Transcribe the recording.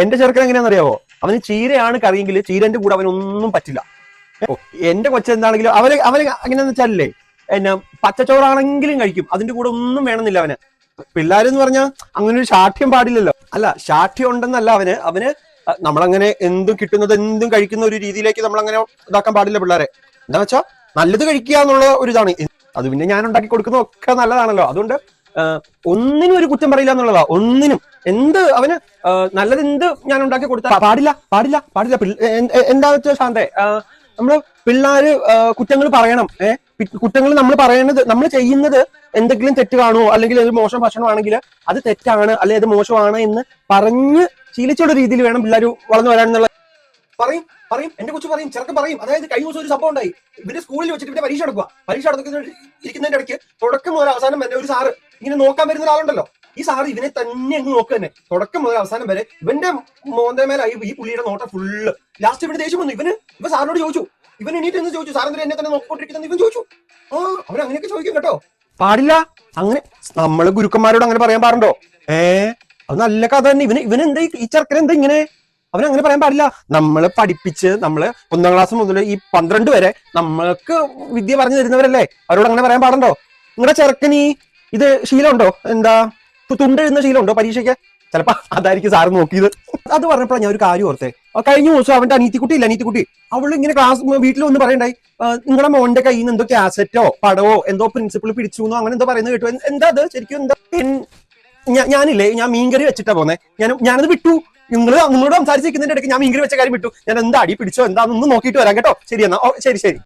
എന്റെ ചെറുക്കൻ എങ്ങനെയാണെന്നറിയാവോ? അവന് ചീരയാണ് കറിയെങ്കിൽ ചീരന്റെ കൂടെ അവനൊന്നും പറ്റില്ല. എന്റെ കൊച്ചെന്താണെങ്കിലും അവന് അങ്ങനെയാന്ന് വെച്ചാലേ എന്നാ പച്ചച്ചോറാണെങ്കിലും കഴിക്കും, അതിന്റെ കൂടെ ഒന്നും വേണമെന്നില്ല അവന്. പിള്ളേരെന്ന് പറഞ്ഞാൽ അങ്ങനെ ഒരു ശാഠ്യം പാടില്ലല്ലോ. അല്ല, ശാഠ്യം ഉണ്ടെന്നല്ല അവന് നമ്മളങ്ങനെ എന്തും കിട്ടുന്നത് എന്തും കഴിക്കുന്ന ഒരു രീതിയിലേക്ക് നമ്മളങ്ങനെ ഇതാക്കാൻ പാടില്ല പിള്ളേരെ. എന്താ വെച്ചാ നല്ലത് കഴിക്കുക എന്നുള്ള ഒരു ഇതാണ്. അത് പിന്നെ ഞാൻ ഉണ്ടാക്കി കൊടുക്കുന്നതൊക്കെ നല്ലതാണല്ലോ. അതുകൊണ്ട് ഒന്നിനും ഒരു കുറ്റം പറയില്ല എന്നുള്ളതാ. ഒന്നിനും അവന് നല്ലത് ഞാൻ ഉണ്ടാക്കി കൊടുത്താൽ പാടില്ല പാടില്ല പാടില്ല. എന്താ വെച്ചാൽ ശാന്തേ, നമ്മള് പിള്ളേര് കുറ്റങ്ങൾ പറയണം. കുറ്റങ്ങൾ നമ്മൾ പറയണത്, നമ്മൾ ചെയ്യുന്നത് എന്തെങ്കിലും തെറ്റ് കാണുമോ അല്ലെങ്കിൽ ഒരു മോശം ഭക്ഷണമാണെങ്കിൽ അത് തെറ്റാണ് അല്ലെങ്കിൽ അത് മോശമാണ് എന്ന് പറഞ്ഞ് ശീലിച്ചുള്ള രീതിയിൽ വേണം പിള്ളേർ വളർന്നു വരാനെന്നുള്ള. പറയും പറയും എന്റെ കൊച്ചു പറയും, ചെറുക്കൻ പറയും. അതായത് കഴിഞ്ഞ ദിവസം ഒരു സംഭവം ഉണ്ടായി. ഇവര് സ്കൂളിൽ വെച്ചിട്ട് പിന്നെ പരീക്ഷ ഇരിക്കുന്നതിന്റെ ഇടയ്ക്ക് തുടക്കം മുതൽ അവസാനം വരെ ഒരു സാറ് ഇങ്ങനെ നോക്കാൻ വരുന്ന ഒരാളുണ്ടല്ലോ. ഈ സാറ് ഇവനെ തന്നെ അങ്ങ് നോക്കുക തന്നെ, തുടക്കം മുതൽ അവസാനം വരെ. ഇവന്റെ മോന്റെ മേലായി ഈ പുള്ളിയുടെ നോട്ടം ഫുള്ള്. ലാസ്റ്റ് ഇവന് ദേഷ്യം വന്നു. ഇവ സാറിനോട് ചോദിച്ചു, ഇവൻ എണീറ്റ് എന്ന് ചോദിച്ചു, സാറിന് എന്നെ തന്നെ നോക്കിക്കൊണ്ടിരിക്കുന്നത് ഇവൻ ചോദിച്ചു. അവരങ്ങനെയൊക്കെ ചോദിക്കും കേട്ടോ. പാടില്ല അങ്ങനെ. നമ്മള് ഗുരുക്കന്മാരോട് അങ്ങനെ പറയാൻ പാടുണ്ടോ? അത് നല്ല കഥ തന്നെ. ഇവനെന്താ ഈ ചെറുക്കൻ എന്താ ഇങ്ങനെ? അവനങ്ങനെ പറയാൻ പാടില്ല. നമ്മള് പഠിപ്പിച്ച്, നമ്മള് 1ാം ക്ലാസ് മുതൽ ഈ 12 വരെ നമ്മൾക്ക് വിദ്യ പറഞ്ഞു തരുന്നവരല്ലേ, അവരോട് അങ്ങനെ പറയാൻ പാടുണ്ടോ? നിങ്ങളുടെ ചെറുക്കന് ഇത് ശീലമുണ്ടോ? എന്താ തുണ്ടെഴുന്ന ശീലമുണ്ടോ പരീക്ഷയ്ക്ക്? ചിലപ്പോ അതായിരിക്കും സാറ് നോക്കിയത്. അത് പറഞ്ഞപ്പോഴാണ് ഞാൻ ഒരു കാര്യം ഓർത്തേ. കഴിഞ്ഞ ദിവസം അവന്റെ അനീത്തിക്കുട്ടി അവള് ഇങ്ങനെ വീട്ടിൽ വന്ന് പറയണ്ടായി, നിങ്ങളുടെ മോന്റെ കയ്യിൽ നിന്ന് എന്തോ കാസറ്റോ പടവോ എന്തോ പ്രിൻസിപ്പൾ പിടിച്ചു എന്നോ അങ്ങനെ എന്തോ പറയുന്നത് കേട്ടു. എന്താ അത് ശരിക്കും? എന്താ? ഞാൻ മീൻകറി വെച്ചിട്ടാ പോന്നെ. ഞാനത് വിട്ടു. നിങ്ങളോട് സംസാരിച്ചിരിക്കുന്നതിന്റെ ഇടയ്ക്ക് ഞാൻ മീൻകറി വെച്ച കാര്യം വിട്ടു. ഞാൻ എന്താ അടി പിടിച്ചോ എന്താണെന്ന് നോക്കിയിട്ട് വരാം കേട്ടോ. ശരി എന്നാ. ശരി.